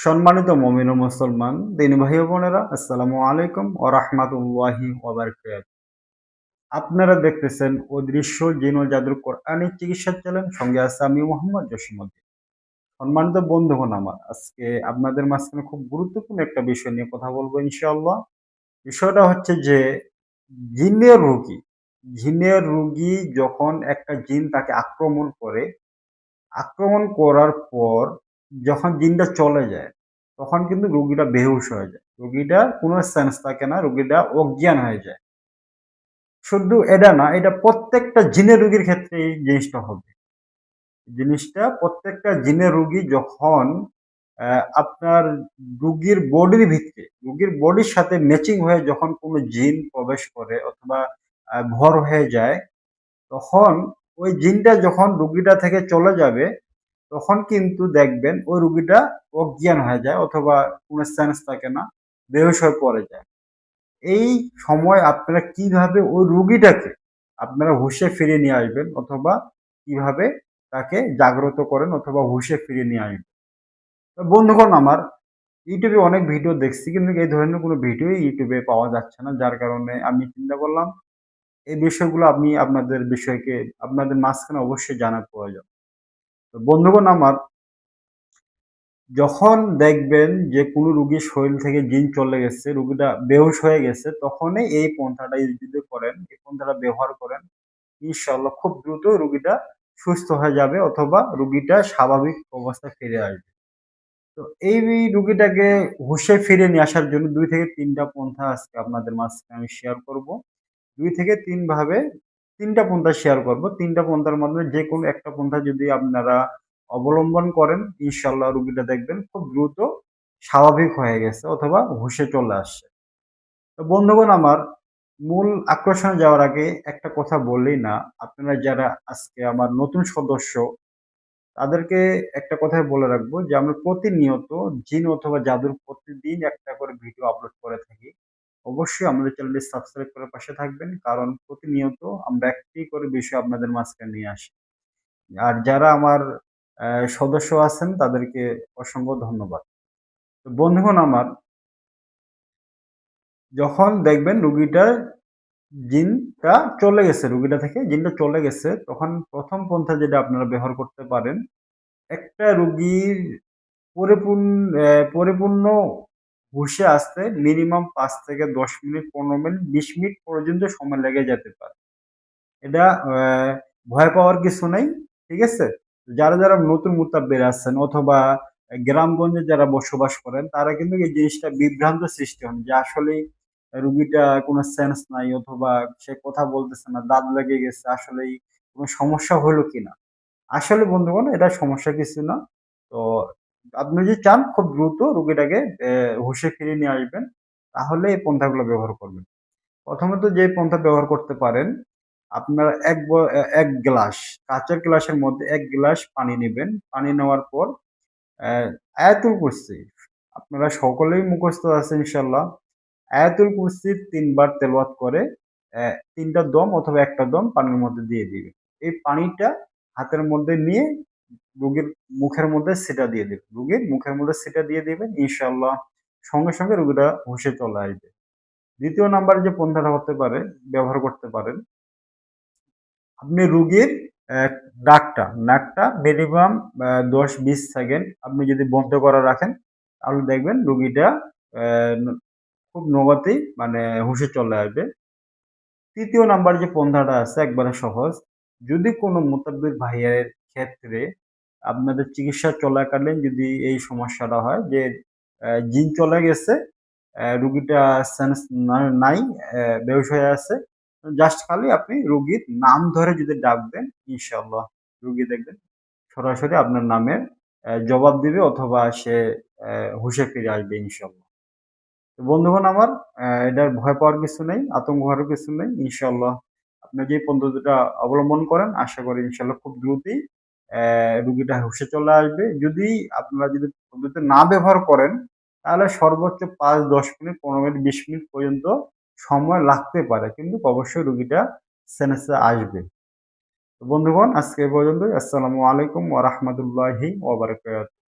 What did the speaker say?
সম্মানিত মুমিন ও মুসলমান দিনী ভাই ও বোনেরা, আসসালামু আলাইকুম ওয়া রাহমাতুল্লাহি ওয়া বারাকাতুহু। আপনারা দেখতেছেন অদৃশ্য জিন ও জাদুর কোরআনিক চিকিৎসা চ্যানেল, সঙ্গে আছে আমি মোহাম্মদ জসিমউদ্দিন। সম্মানিত বন্ধুগণ, আমার আজকে আপনাদের মাঝখানে খুব গুরুত্বপূর্ণ একটা বিষয় নিয়ে কথা বলবো ইনশাআল্লাহ। বিষয়টা হচ্ছে যে জিনের রোগী। জিনের রোগী যখন একটা জিন তাকে আক্রমণ করে, আক্রমণ করার পর যখন জিনটা চলে যায়, তখন কিন্তু রোগীটা বেহুশ হয়ে যায়। রোগীটার কোনো সেন্স থাকে না, রোগীটা অজ্ঞান হয়ে যায়। শুধু এটা না, এটা প্রত্যেকটা জিনের রোগীর ক্ষেত্রে এই জিনিসটা হবে। জিনিসটা প্রত্যেকটা জিনের রোগী যখন আপনার রোগীর বডির ভিতরে, রোগীর বডির সাথে ম্যাচিং হয়ে যখন কোনো জিন প্রবেশ করে অথবা ভর হয়ে যায়, তখন ওই জিনটা যখন রোগীটা থেকে চলে যাবে, তখন কিন্তু দেখবেন ওই রোগীটা অজ্ঞান হয়ে যায় অথবা কোনো সেন্স থাকে না, বেহুশ হয়ে পড়ে যায়। এই সময় আপনারা কিভাবে ওই রোগীটাকে আপনারা হুঁশে ফিরিয়ে নিয়ে আসবেন অথবা কিভাবে তাকে জাগ্রত করেন অথবা হুঁশে ফিরিয়ে নিয়ে আসবেন। তো বন্ধুগণ আমার, ইউটিউবে অনেক ভিডিও দেখছি কিন্তু এই ধরনের কোনো ভিডিও ইউটিউবে পাওয়া যাচ্ছে না। যার কারণে আমি চিন্তা করলাম এই বিষয়গুলো আমি আপনাদের মাঝখানে অবশ্যই জানার প্রয়োজন। তো বন্ধুগণ আমার, যখন দেখবেন যে কোনো রোগীর শরীর থেকে জিন চলে গেছে, রোগীটা বেহুশ হয়ে গেছে, তখনই এই পন্থাটা যদি করেন, এই পন্থাটা ব্যবহার করেন, ইনশাআল্লাহ খুব দ্রুত রোগীটা সুস্থ হয়ে যাবে অথবা রোগীটা স্বাভাবিক অবস্থায় ফিরে আসবে। তো এই রোগীটাকে হুঁশে ফিরে নিয়ে আসার জন্য ২ থেকে ৩ টা পন্থা আজকে আপনাদের মাঝখানে আমি শেয়ার করব। ২ থেকে ৩ ভাবে ৩ টা পন্থা শেয়ার করব। ৩ টা পন্থার মধ্যে যেকোনো একটা পন্থা যদি আপনারা অবলম্বন করেন, ইনশাআল্লাহ রোগীটা দেখবেন খুব দ্রুত স্বাভাবিক হয়ে গেছে অথবা হুঁশে চলে আসছে। তো বন্ধুগণ আমার, মূল আকর্ষণে যাওয়ার আগে একটা কথা বললেই না, আপনারা যারা আজকে আমার নতুন সদস্য, তাদেরকে একটা কথাই বলে রাখবো যে আমরা প্রতিনিয়ত জিন অথবা জাদুর প্রতিদিন একটা করে ভিডিও আপলোড করে থাকি। অবশ্যই আমাদের চ্যানেলটি সাবস্ক্রাইব করে পাশে থাকবেন, কারণ প্রতিনিয়ত আমরা একটি করে বিষয় আপনাদের মাঝখানে নিয়ে আসি। আর যারা আমার সদস্য আছেন তাদেরকে অসংখ্য ধন্যবাদ। তো বন্ধুগণ আমার, যখন দেখবেন রুগীটার জিনটা চলে গেছে, রুগীটা থেকে জিনটা চলে গেছে, তখন প্রথম পন্থা যেটা আপনারা ব্যবহার করতে পারেন, একটা রুগীর পরিপূর্ণ হুঁশে আসতে মিনিমাম ৫ থেকে ১০ মিনিট, ১৫ মিনিট, ২০ মিনিট পর্যন্ত সময় লেগে যেতে পারে। এটা ভয় পাওয়ার কিছু নাই। ঠিক আছে? যারা নতুন মুত্তাব্বির আছেন অথবা গ্রামগঞ্জে যারা বসবাস করেন, তারা কিন্তু এই জিনিসটা বিভ্রান্ত সৃষ্টি হন যে আসলেই রুগীটা কোনো সেন্স নাই অথবা সে কথা বলতেছে না, দাঁত লেগে গেছে, আসলেই কোনো সমস্যা হলো কিনা। আসলে বন্ধুগণ, এটা সমস্যা কিছু না। তো আপনি যদি চান খুব দ্রুত রুগীটাকে হুঁশে ফিরিয়ে নিয়ে আসবেন, তাহলে এই পন্থাগুলো ব্যবহার করবেন। প্রথমত যে পন্থা ব্যবহার করতে পারেন, আপনারা ১ গ্লাস, কাঁচের গ্লাসের মধ্যে ১ গ্লাস পানি নিবেন। পানি নেওয়ার পর অ্যা আয়াতুল কুরসি, আপনারা সকলেই মুখস্থ আছে ইনশাআল্লাহ। আয়াতুল কুরসি ৩ বার তেলাওয়াত করে ৩ টা দম অথবা ১ টা দম পানির মধ্যে দিয়ে দিবেন। এই পানিটা হাতের মধ্যে নিয়ে রোগীর মুখের মধ্যে ছিটা দিয়ে দিবেন। রোগীর মুখের মধ্যে ছিটা দিয়ে দিবেন। ইনশাআল্লাহ সঙ্গে, সঙ্গে রোগীটা হুঁশে চলে আসবে। ২য় নাম্বারে যে পন্থাটা হতে পারে, ব্যবহার করতে পারেন, আপনি রোগীর অ্যা নাকটা মিনিমাম ১০-২০ সেকেন্ড আপনি যদি বন্ধ করা রাখেন, তাহলে দেখবেন রোগীটা অ্যা খুব নগতেই মানে হুঁশে চলে আসবে। ৩য় নাম্বার যে পন্থাটা আছে একবারে সহজ। যদি কোনো মোতাব্বির ভাইয়ের ক্ষেত্রে আপনাদের চিকিৎসা চলাকালীন যদি এই সমস্যাটা হয় যে জিন চলে গেছে, রুগীটা সেন্স নাই, বেহুশ হয়ে আছে। জাস্ট খালি আপনি রুগীর নাম ধরে যদি ডাক দেন, ইনশাআল্লাহ রুগী দেখবেন সরাসরি আপনার নামের জবাব দিবে অথবা সে হুঁশে ফিরে আসবে ইনশাআল্লাহ। তো বন্ধুগণ আমার, এটার ভয় পাওয়ার কিছু নেই, আতঙ্ক হওয়ারও কিছু নেই। ইনশাআল্লাহ আপনি যে পদ্ধতিটা অবলম্বন করেন, আশা করি ইনশাআল্লাহ খুব দ্রুতই রুগীটা হুঁশে চলে আসবে। যদি আপনারা যদি পদ্ধতি না ব্যবহার করেন, তাহলে সর্বোচ্চ ৫-১০ মিনিট, ১৫ মিনিট, ২০ মিনিট পর্যন্ত সময় লাগতে পারে। কিন্তু অবশ্যই রুগীটা সেন্সে আসবে। তো বন্ধুগণ আজকে এ পর্যন্তই। আসসালামু আলাইকুম ওয়া রাহমাতুল্লাহি ওয়া বারাকাতুহু।